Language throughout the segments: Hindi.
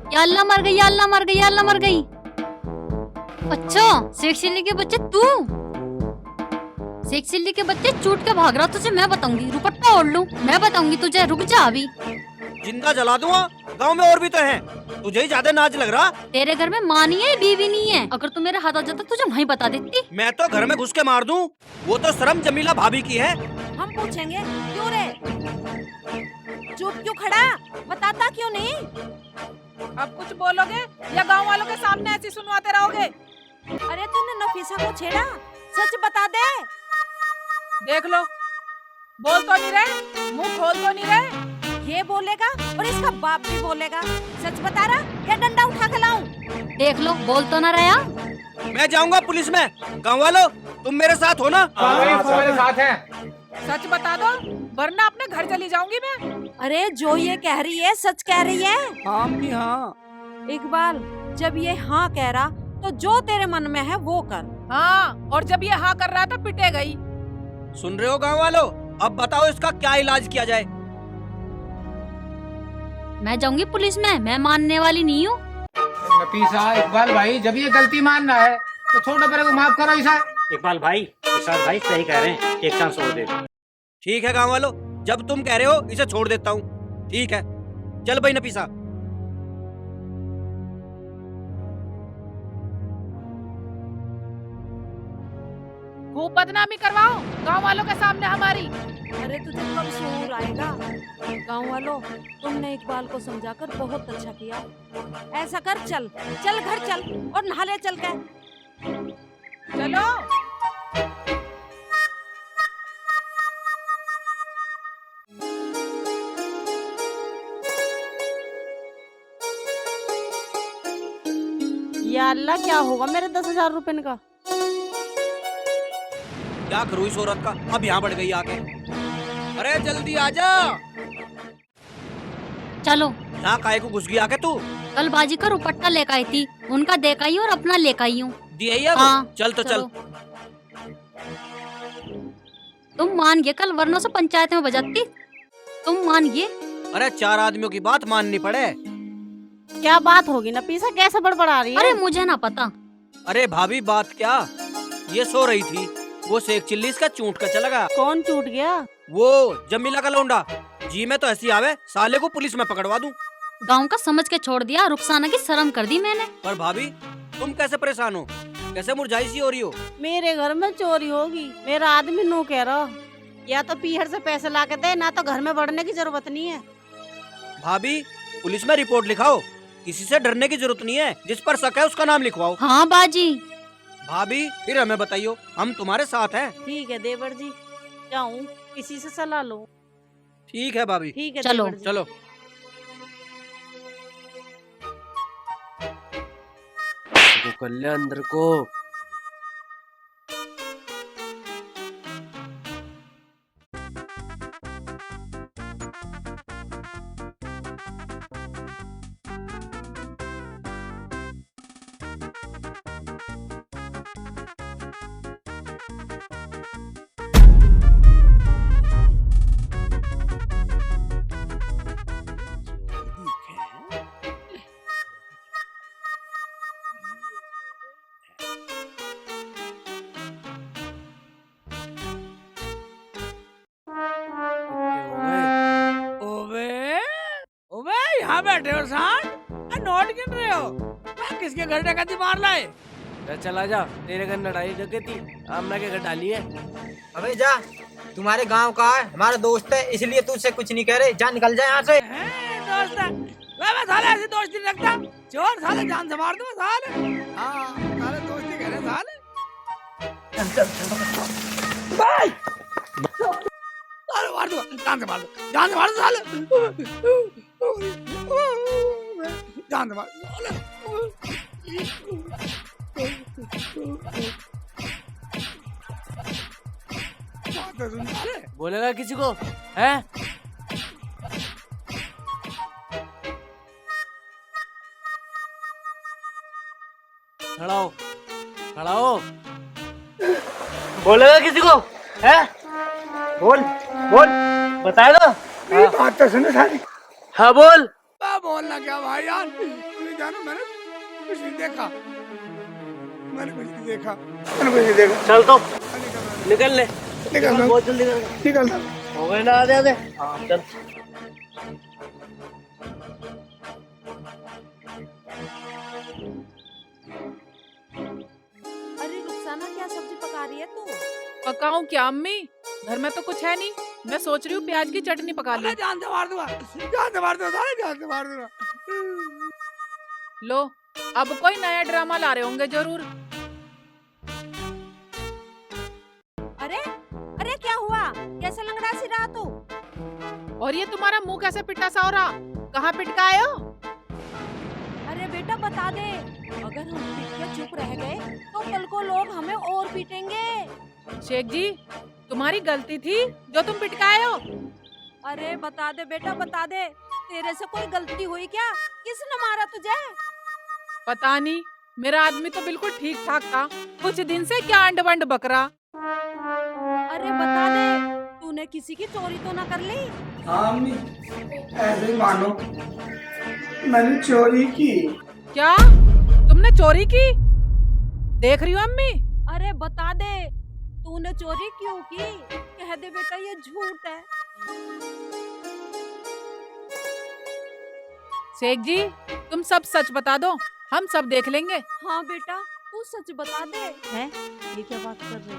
या अल्लाह मर गई, या अल्लाह मर गई, या अल्लाह मर गई। अच्छा शेख चिल्ली के बच्चे तू, शेख चिल्ली के बच्चे चूट के भाग रहा, तुझे मैं बताऊंगी। रुपट्टा ओढ़ लूं, मैं बताऊंगी तुझे, रुक जा अभी। जिंदा जला दूंगा। गांव में और भी तो हैं, तुझे ही ज्यादा नाच लग रहा। तेरे घर में माँ नहीं है, बीवी नहीं है। अगर तू मेरे हाथ आ जाता तुझे वहीं बता देती। मैं तो घर में घुस के मार दूं। वो तो शर्म जमीला भाभी की है। हम पूछेंगे क्यों रे? चुप क्यों खड़ा? बताता क्यों नहीं? अब कुछ बोलोगे या गांव वालों के सामने ऐसी सुनवाते रहोगे? अरे तूने नफीसा को छेड़ा, सच बता दे। देख लो, बोल तो नहीं रहे, मुंह खोल तो नहीं रहे। ये बोलेगा और इसका बाप भी बोलेगा। सच बता रहा या डंडा उठा के लाऊं? देख लो, बोल तो ना रहा। मैं जाऊंगा पुलिस में। गाँव वालों तुम मेरे साथ हो ना? हमारे साथ है। सच बता दो वरना अपने घर चली जाऊंगी मैं। अरे जो ये कह रही है सच कह रही है। हाँ भी हाँ। इकबाल, जब ये हाँ कह रहा तो जो तेरे मन में है वो कर। हाँ, और जब ये हाँ कर रहा था पिटे गई। सुन रहे हो गाँव वालों? अब बताओ इसका क्या इलाज किया जाए। मैं जाऊंगी पुलिस में, मैं मानने वाली नहीं हूँ। नफीसा, इकबाल भाई, जब ये गलती मानना है तो छोटा बड़े को माफ करो। इसा इकबाल भाई, इरशाद भाई सही कह रहे हैं, एक चांस और दे दो। ठीक है गाँव वालों, जब तुम कह रहे हो इसे छोड़ देता हूँ। ठीक है, चल भाई नफीसा। खूब बदनामी करवाओ गांव वालों के सामने हमारी। अरे तुझे कब शऊर आएगा? गाँव वालों, तुमने इकबाल को समझाकर बहुत अच्छा किया। ऐसा कर, चल चल घर चल और नहा ले चल के। चलो। या अल्लाह, क्या होगा मेरे 10,000 रुपए का? क्या करूँ इस औरत का? अब यहाँ बढ़ गई आके। अरे जल्दी आजा। चलो। यहाँ काहे को घुस गई आके तू? कल बाजी का रुपट्टा लेकर आई थी, उनका देखा ही और अपना लेकर आई हूँ। दिया ही है वो? हाँ, चल तो चल। तुम मान गए कल, वरना से पंचायत में बजाती। तुम मान गए। अरे 4 आदमियों की बात माननी पड़े। क्या बात होगी नफीसा, कैसे बड़बड़ा रही है? अरे मुझे ना पता। अरे भाभी बात क्या, ये सो रही थी, वो शेख चिल्ली इसका चूट का चला गया। कौन टूट गया? वो जमीला का लौंडा जी। मैं तो ऐसी आवे साले को पुलिस में पकड़वा दूं। गांव का समझ के छोड़ दिया, रुखसाना की शर्म कर दी मैंने। पर भाभी तुम कैसे परेशान हो, कैसे मुरझाई सी हो रही हो? मेरे घर में चोरी होगी, मेरा आदमी नो कह रहा। या तो पीहर से पैसे ला के दे, ना तो घर में बढ़ने की जरूरत नहीं है। भाभी पुलिस में रिपोर्ट लिखाओ, किसी से डरने की जरूरत नहीं है। जिस पर शक है उसका नाम लिखवाओ। हाँ बाजी। भाभी फिर हमें बताइयो, हम तुम्हारे साथ हैं। ठीक है देवर जी, जाऊँ किसी से सलाह लो। ठीक है भाभी। ठीक है चलो। देवर जी। चलो। कर ले अंदर को। यहाँ बैठे हो साथ, नोट गिन रहे हो? किसके घर डकैती मार लाए? चला जा, तेरे घर लड़ाई डकैती आमना के घर डाली है। अबे जा, तुम्हारे गांव का है, हमारा दोस्त है, इसलिए तुझसे कुछ नहीं कह रहे। जा निकल जा यहाँ से। दोस्त है? मैं साले ऐसी दोस्ती नहीं रखता। चोर साले जान से मार दूँ साले। हाँ साले दोस्ती कह रहे साले। भाई साले मार दूंगा, जान से मार दो, जान से मार दो साले, जान से मार दो साले। बात तो सुन साले। बोलेगा किसी को है? खड़ा हो, खड़ा हो। बोलेगा किसी को है? बोल बोल, बताएगा। मेरी बात तो सुनो साले। हाँ बोल। बोलना क्या भाई यार, तुम जानो मैंने कुछ नहीं देखा, मैंने कुछ नहीं देखा, मैंने कुछ नहीं देखा। चल तो निकल ले, निकल लो, बहुत जल्दी निकल लो। हो गए ना आधे आधे। हाँ चल। अरे रुखसाना, क्या सब्जी पका रही है तू? पकाऊं क्या अम्मी? घर में तो कुछ है नहीं, मैं सोच रही हूँ प्याज की चटनी पका लूं। जान से मार दूंगा, जान से मार दूंगा साले, जान से मार दूंगा। लो, अब कोई नया ड्रामा ला रहे होंगे जरूर। अरे अरे क्या हुआ? कैसे लंगड़ा सी रहा तू? और ये तुम्हारा मुंह कैसे पिटा सा हो रहा? कहाँ पिटकाए हो? अरे बेटा बता दे, अगर हम पीट के चुप रह गए तो कल को लोग हमें और पीटेंगे। शेख जी, तुम्हारी गलती थी जो तुम पिटकाए हो। अरे बता दे बेटा, बता दे, तेरे से कोई गलती हुई क्या? किसने मारा तुझे? पता नहीं, मेरा आदमी तो बिल्कुल ठीक ठाक था, कुछ दिन से क्या अंड बंड बकरा। अरे बता दे, तूने किसी की चोरी तो ना कर ली? हाँ अम्मी, ऐसे ही मानो, मैंने चोरी की। क्या तुमने चोरी की? देख रही हो अम्मी? अरे बता दे, तूने चोरी क्यों की? कह दे बेटा, ये झूठ है। शेख जी, तुम सब सच बता दो, हम सब देख लेंगे। हाँ बेटा, तू सच बता दे। है? ये क्या बात कर रहे?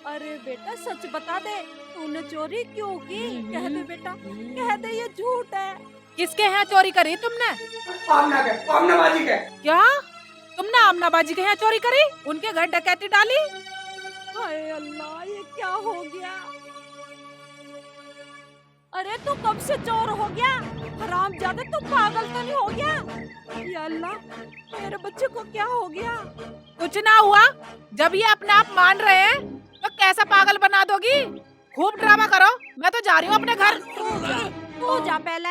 अरे बेटा सच बता दे, तूने चोरी क्यों की? कह दे बेटा, कह दे ये झूठ है। किसके यहाँ चोरी करी तुमने? आमना के, आमनाबाजी के। क्या तुमने आमनाबाजी के यहाँ चोरी करी? उनके घर डकैती डाली? हाय अल्लाह, ये क्या हो गया? अरे तू कब से चोर हो गया? हरामजादा, तू पागल तो नहीं हो गया? या अल्लाह, मेरे बच्चे को क्या हो गया? कुछ ना हुआ, जब ये अपने आप मान रहे हैं तो कैसा पागल बना दोगी? खूब ड्रामा करो, मैं तो जा रही हूँ अपने घर। तू जा पहले।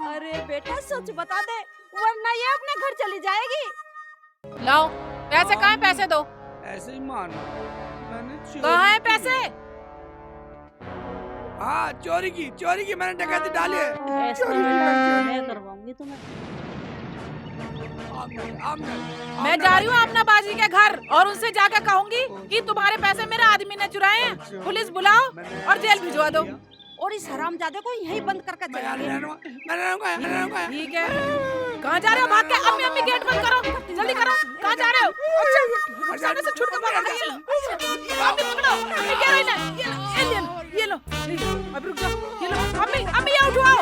अरे बेटा सच बता दे, वरना ये अपने घर चली जाएगी। लाओ पैसे, कहाँ हैं पैसे? दो। ऐसे ही मानो, मैंने चोरी कहाँ हैं की। पैसे? हाँ चोरी की मैंने डकैती डाली है। मैं करवाऊंगी तुम्हें। मैं जा रही हूँ अपना बाजी के घर और उनसे जाकर कहूंगी कि तुम्हारे पैसे मेरे आदमी ने चुराए हैं। पुलिस बुलाओ और जेल भिजवा दो। और इस हरामजादे को यहीं बंद करके चलेंगे। ठीक है, कहाँ जा रहे हो? भाग के। अम्मी अम्मी गेट बंद करो, जल्दी करो। कहाँ जा रहे हो? अच्छा, सामने से छुट के भागो। ये लो, अम्मी पकड़ो, अम्मी क्या है? ये लो, अब रुक जाओ। ये लो, अम्मी अम्मी ये उठवाओ।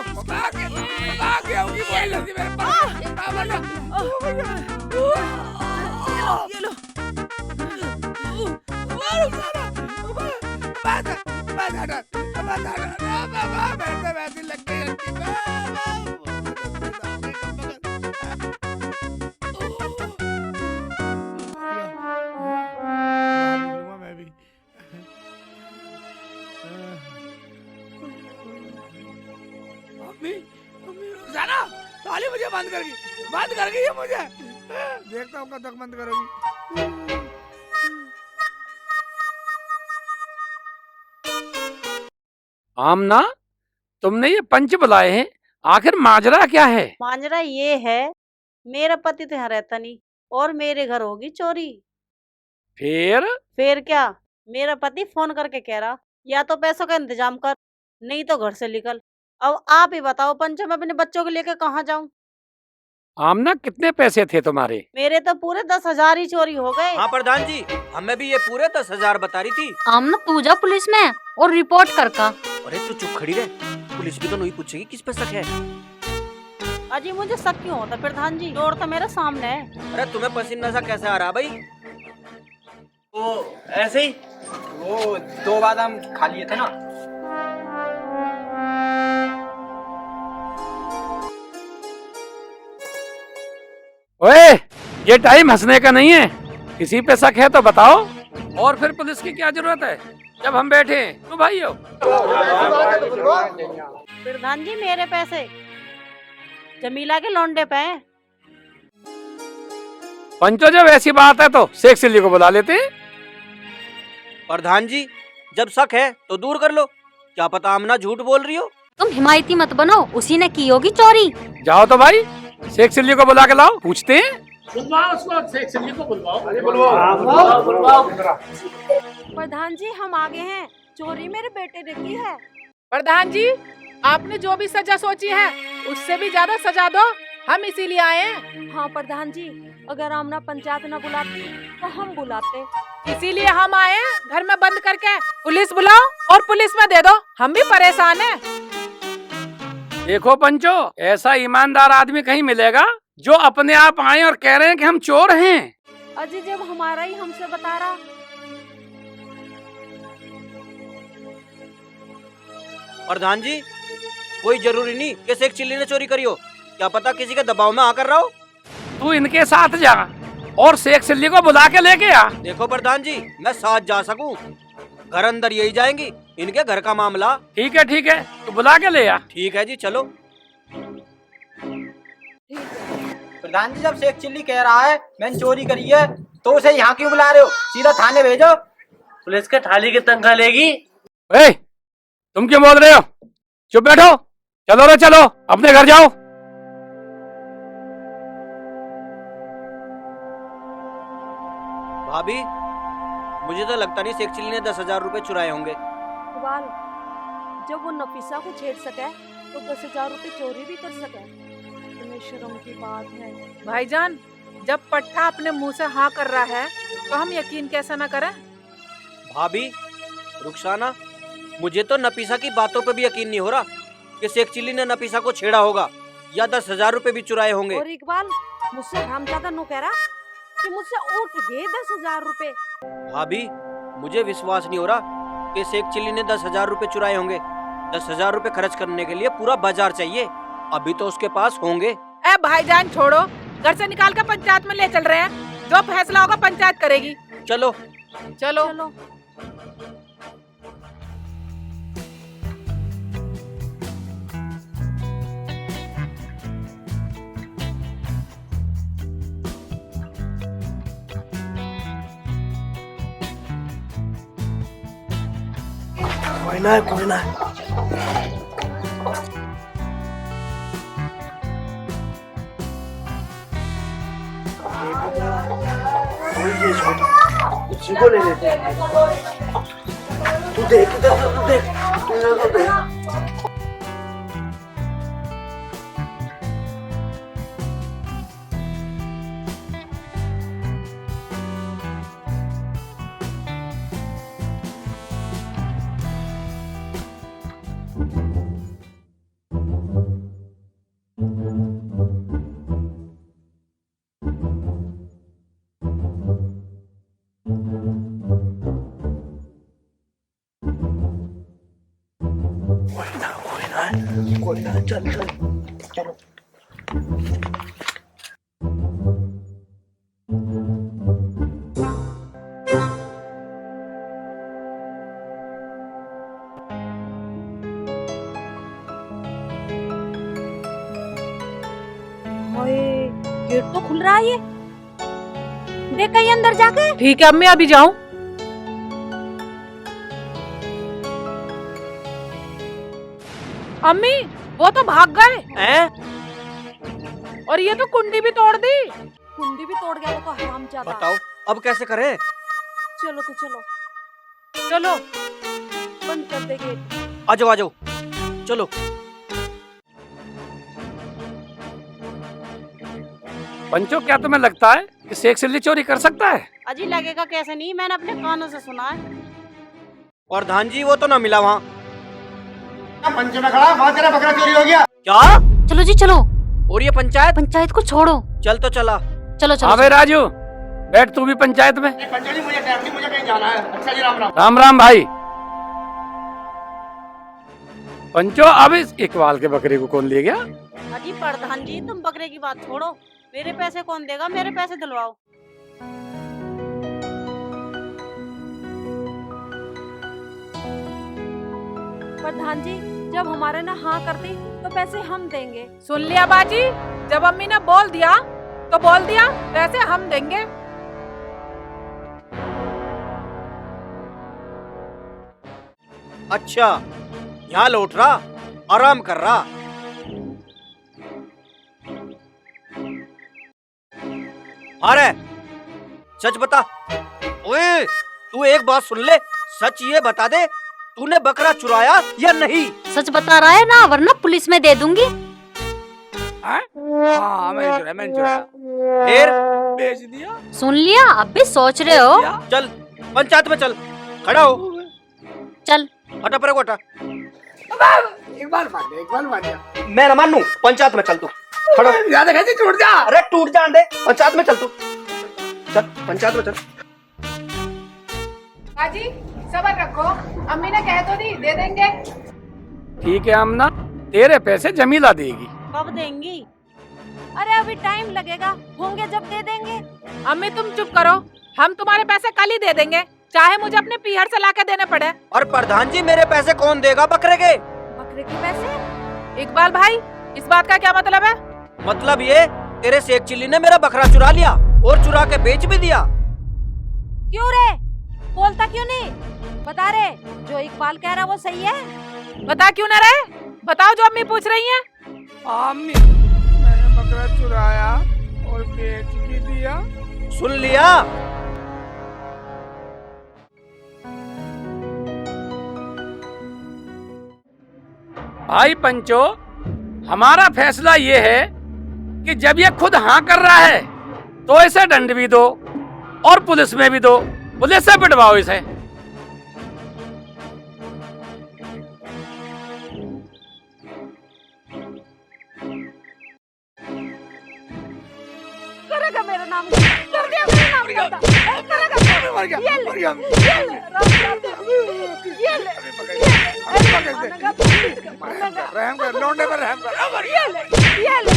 ये लो। साली मुझे बंद कर गई है मुझे। देखता हूँ कब तक बंद करोगी। आमना, तुमने ये पंच बुलाए हैं, आखिर माजरा क्या है? माजरा ये है, मेरा पति तो यहाँ रहता नहीं और मेरे घर होगी चोरी। फिर क्या, मेरा पति फोन करके कह रहा या तो पैसों का इंतजाम कर, नहीं तो घर से निकल। अब आप ही बताओ पंच, मैं अपने बच्चों को लेकर कहाँ जाऊँ? आमना, कितने पैसे थे तुम्हारे? मेरे तो पूरे 10,000 ही चोरी हो गए। हाँ प्रधान जी, हमें भी ये पूरे 10,000 बता रही थी। आमना तू जा पुलिस में और रिपोर्ट कर का। अरे तू चुप खड़ी रह, पुलिस भी तो नहीं पूछेगी किस पे शक है। अजी मुझे शक क्यों होता प्रधान जी, चोर तो मेरे सामने है। अरे तुम्हें पसीना सा कैसे आ रहा भाई? वो ऐसे ही वो 2 बादाम खा लिए थे ना। ओए, ये टाइम हंसने का नहीं है। किसी पे शक है तो बताओ। और फिर पुलिस की क्या जरूरत है जब हम बैठे हैं। तो भाइयों, प्रधान जी मेरे पैसे जमीला के लौंडे पे हैं। पंचो जब ऐसी बात है तो शेख चिल्ली को बुला लेते हैं। प्रधान जी, जब शक है तो दूर कर लो। क्या पता आमना झूठ बोल रही हो। तुम हिमायती मत बनो, उसी ने की होगी चोरी। जाओ तो भाई, शेख चिल्ली को बुला के लाओ, पूछते हैं। बुलवाओ उसको, शेख चिल्ली को बुलवाओ। प्रधान जी हम आगे हैं, चोरी मेरे बेटे ने की है। प्रधान जी, आपने जो भी सजा सोची है उससे भी ज्यादा सजा दो, हम इसीलिए आए हैं। हाँ प्रधान जी, अगर आमना पंचायत न बुलाती तो हम बुलाते। इसीलिए हम आए हैं, घर में बंद करके पुलिस बुलाओ और पुलिस में दे दो, हम भी परेशान हैं। देखो पंचो, ऐसा ईमानदार आदमी कहीं मिलेगा जो अपने आप आए और कह रहे हैं कि हम चोर हैं। अजय जब हमारा ही हमसे बता रहा। प्रधान जी, कोई जरूरी नहीं कि शेख चिल्ली ने चोरी करी हो। क्या पता किसी के दबाव में आकर रहा हो। तू इनके साथ जा और शेख चिल्ली को बुला के लेके आ। देखो प्रधान जी, मैं साथ जा सकूं, घर अंदर यही जाएंगी, इनके घर का मामला। ठीक है, तू बुला के ले आ। ठीक है जी, चलो। प्रधान जी, जब शेख चिल्ली कह रहा है मैंने चोरी करी है तो उसे यहाँ क्यों बुला रहे हो? सीधा थाने भेजो। पुलिस के थाली की तनख्वाह लेगी। ए, तुम क्यों बोल रहे हो? चुप बैठो। चलो रे चलो, अपने घर जाओ। भाभी, मुझे तो लगता नहीं शेख चिल्ली ने 10,000 रुपए चुराए होंगे। इकबाल, जब वो नफीसा को छेड़ सके तो 10,000 रुपए चोरी भी कर सके। तुम्हें शर्म की बात है। भाईजान, जब पट्टा अपने मुंह से हाँ कर रहा है तो हम यकीन कैसे न करें? भाभी, रुखसाना, मुझे तो नफीसा की बातों पे भी यकीन नहीं हो रहा कि शेख चिल्ली ने नफीसा को छेड़ा होगा या 10,000 रुपए भी चुराए होंगे। और इकबाल, मुझसे हरामजादा नो कह रहा कि मुझसे उठ गए 10,000 रुपए। भाभी, मुझे विश्वास नहीं हो रहा कि शेख चिल्ली ने 10,000 रुपए चुराए होंगे। 10,000 रुपए खर्च करने के लिए पूरा बाजार चाहिए। अभी तो उसके पास होंगे। ए भाईजान, छोड़ो, घर से निकाल कर पंचायत में ले चल रहे हैं। जो फैसला होगा पंचायत करेगी। चलो चलो। कोई ना इसी को ले लेते हैं। तू देख इधर, तू देख। कोई ना, चल चलो। गेट तो खुल रहा है ये। देख कहीं अंदर जाके। ठीक है, अब मैं अभी जाऊं। अम्मी, वो तो भाग गए हैं? और ये तो कुंडी भी तोड़ दी। कुंडी भी तोड़ गया वो तो हरामजादा। बताओ अब कैसे करें? चलो तो चलो, चलो बंद कर दे गेट। आ जाओ चलो। पंचो, क्या तुम्हें लगता है कि शेख चिल्ली चोरी कर सकता है? अजी लगेगा कैसे नहीं, मैंने अपने कानों से सुना है। प्रधान जी, वो तो ना मिला वहाँ। मंच में खड़ा, वहाँ तेरा बकरा चोरी हो गया। क्या? चलो जी चलो। और ये पंचायत पंचायत को छोड़ो। चल तो चला। चलो चलो। हाँ भाई राजू, बैठ तू भी पंचायत में। पंचायत जी मुझे टाइम नहीं, मुझे कहीं जाना है। अच्छा जी राम राम। राम राम भाई। पंचो अब इस इकबाल के बकरे को कौन ले गया? अजी प्रधान जी तुम बकरे की बात छोड़ो, मेरे पैसे कौन देगा, मेरे पैसे दिलवाओ। प्रधान जी जब हमारे ना हाँ करती तो पैसे हम देंगे। सुन लिया बाजी, जब अम्मी ने बोल दिया तो बोल दिया, पैसे हम देंगे। अच्छा, यहाँ लौट रहा, आराम कर रहा। अरे सच बता। ओए तू एक बात सुन ले, सच ये बता दे, तूने बकरा चुराया या नहीं? सच बता रहा है ना, वरना पुलिस में दे दूंगी। हाँ मैंने चुराया। फिर बेच दिया। सुन लिया, अब भी सोच रहे हो? चल पंचायत में चल, खड़ा हो। चल हटा पर हटा। एक बार मान जा। मैं न मानू, पंचायत में चल तू। खड़ा हो। ज्यादा कैसे टूट जा। अरे टूट जान दे, पंचायत में चल तू। चल पंचायत में चल। बाजी सबर रखो, अम्मी ने कह तो दी, दे देंगे। ठीक है आमना, तेरे पैसे जमीला देगी। कब देंगी? अरे अभी टाइम लगेगा, होंगे जब दे देंगे। अम्मी तुम चुप करो, हम तुम्हारे पैसे कल ही दे देंगे, चाहे मुझे अपने पीहर से लाके देने पड़े। और प्रधान जी मेरे पैसे कौन देगा बकरे के? बकरे के पैसे? इकबाल भाई इस बात का क्या मतलब है? मतलब ये, तेरे शेख चिल्ली ने मेरा बकरा चुरा लिया और चुरा के बेच भी दिया। क्यों रे, बोलता क्यों नहीं? बता रे, जो इकबाल कह रहा वो सही है? बता क्यों ना रहे, बताओ जो अम्मी पूछ रही हैं। अम्मी मैंने बकरा चुराया और बेच भी दिया। सुन लिया? भाई पंचो, हमारा फैसला ये है कि जब ये खुद हाँ कर रहा है तो इसे दंड भी दो और पुलिस में भी दो, पुलिस से पिटवाओ इसे। करेगा मेरा नाम, कर दिया मेरा नाम करता। करेगा, मर गया, ये ले, मर गया। ये ले, ये ले, रहम कर, लौंडे पर रहम कर। ये ले, ये ले।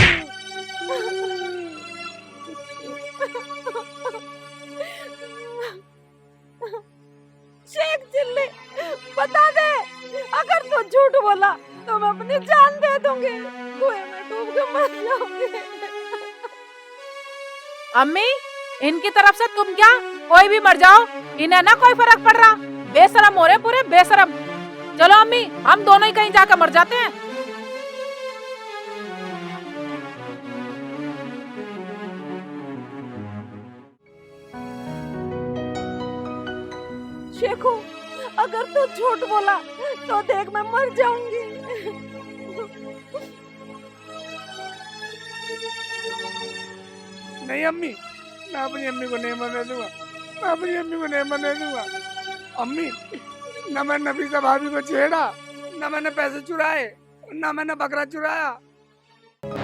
शेख चिल्ली, बता दे, अगर तू झूठ बोला तो मैं अपनी जान दे दूंगी, कुएं में डूब के मर जाऊंगी। अम्मी इनकी तरफ से तुम क्या, कोई भी मर जाओ, इन्हें ना कोई फर्क पड़ रहा। बेशरम हो रहे पूरे, बेशरम। चलो अम्मी, हम दोनों ही कहीं जाकर मर जाते हैं। शेखू, अगर तू झूठ बोला तो देख मैं मर जाऊंगी। नहीं अम्मी, मैं अपनी अम्मी को नहीं मरने दूंगा, मैं अपनी अम्मी को नहीं मरने दूंगा। अम्मी, न मैंने नफीसा भाभी को छेड़ा, न मैंने पैसे चुराए, न मैंने बकरा चुराया।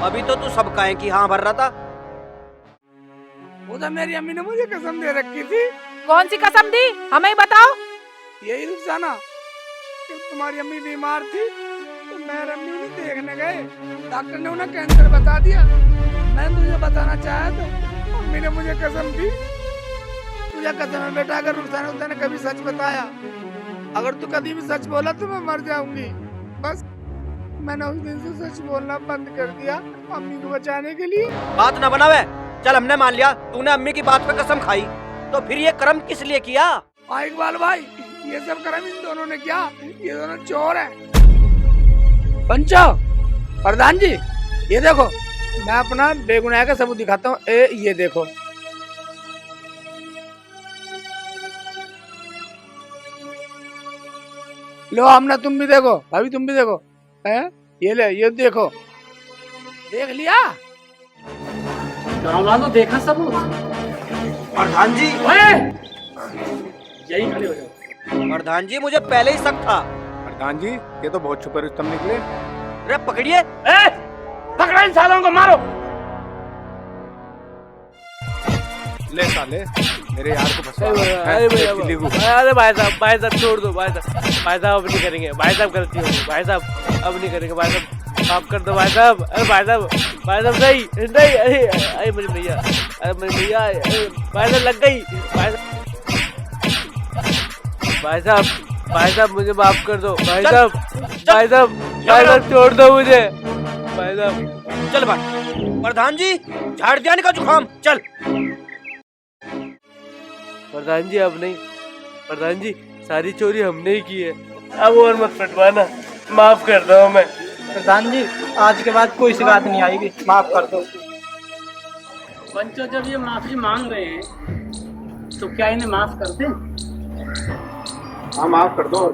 अभी तो तू सब काहे की हाँ भर रहा था। वो तो मेरी अम्मी ने मुझे कसम दे रखी थी। कौन सी कसम दी, हमें ही बताओ। यही रुखसाना, कि तुम्हारी अम्मी बीमार थी तो मेरी अम्मी उन्हें देखने गए, डॉक्टर ने उन्हें कैंसर बता दिया। मैं तुझे बताना चाहा तो अम्मी ने मुझे कसम दी, तुझे कसम है बेटा, अगर रुखसाना तूने कभी सच बताया, अगर तू कभी भी सच बोला तो मैं मर जाऊंगी। बस मैंने उस दिन से सच बोलना बंद कर दिया, अम्मी को बचाने के लिए। बात ना बनावे, चल हमने मान लिया तूने अम्मी की बात पे कसम खाई, तो फिर ये कर्म किस लिए किया? हाँ इकबाल भाई, ये सब कर्म इन दोनों ने किया, ये दोनों चोर हैं। पंचो, प्रधान जी, ये देखो, मैं अपना बेगुनाह का सबूत दिखाता हूँ। ये देखो, लो हमने, तुम भी देखो, भाभी तुम भी देखो, हैं? ये ले, ये देखो, देख लिया? गाँव वालों देखा सबूत? प्रधान जी, यही खड़े हो जाओ। प्रधान जी मुझे पहले ही शक था। प्रधान जी, ये तो बहुत छुपे रुस्तम निकले। अरे पकड़िए, पकड़ो इन सालों को, मारो। ले साले मेरे यार को फंसा अरे भाई साहब छोड़ दो भाई साहब अब नहीं करेंगे भाई साहब, गलती होगी भाई साहब, अब नहीं करेंगे भाई साहब, माफ कर दो भाई साहब। अरे भाई साहब नहीं नहीं, अरे मेरी भैया, अरे मेरी भैया, भाई साहब लग गई भाई साहब मुझे माफ कर दो भाई साहब छोड़ दो मुझे भाई साहब। चल भाई प्रधान जी, झाड़ दिया का जुकाम, चल। प्रधान जी अब नहीं, प्रधान जी सारी चोरी हमने ही की है, अब और मत पिटवाना, माफ कर दो हमें। प्रधान जी आज के बाद कोई शिकायत नहीं आएगी, माफ कर दो। पंचो जब ये माफी मांग रहे हैं तो क्या इन्हें माफ कर दें? हाँ माफ कर दो।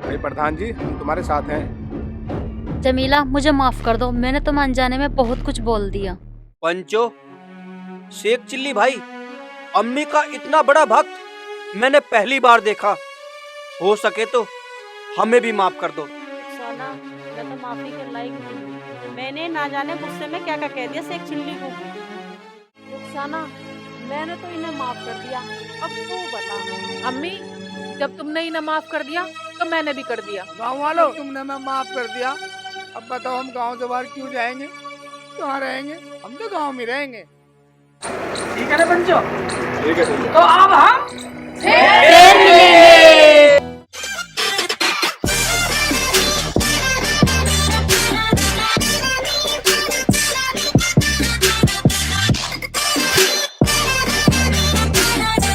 भाई प्रधान जी तुम्हारे साथ हैं। जमीला मुझे माफ कर दो, मैंने तुम अनजाने में बहुत कुछ बोल दिया। पंचो, शेख चिल्ली भाई अम्मी का इतना बड़ा भक्त मैंने पहली बार देखा। हो सके तो हमें भी माफ कर दो। सोना मैं तो माफी के लायक नहीं, मैंने ना जाने गुस्से में क्या क्या कह दिया शेख चिल्ली को। रुखसाना मैंने तो इन्हें माफ कर दिया, अब तू बता। अम्मी जब तुमने इन्हें माफ कर दिया तो मैंने भी कर दिया। गाँव वालों तुमने मैं माफ कर दिया, अब बताओ हम गांव से बाहर क्यों जाएंगे, कहाँ रहेंगे, हम तो गांव में रहेंगे। ठीक है ना पंचो? ठीक है। तो अब हम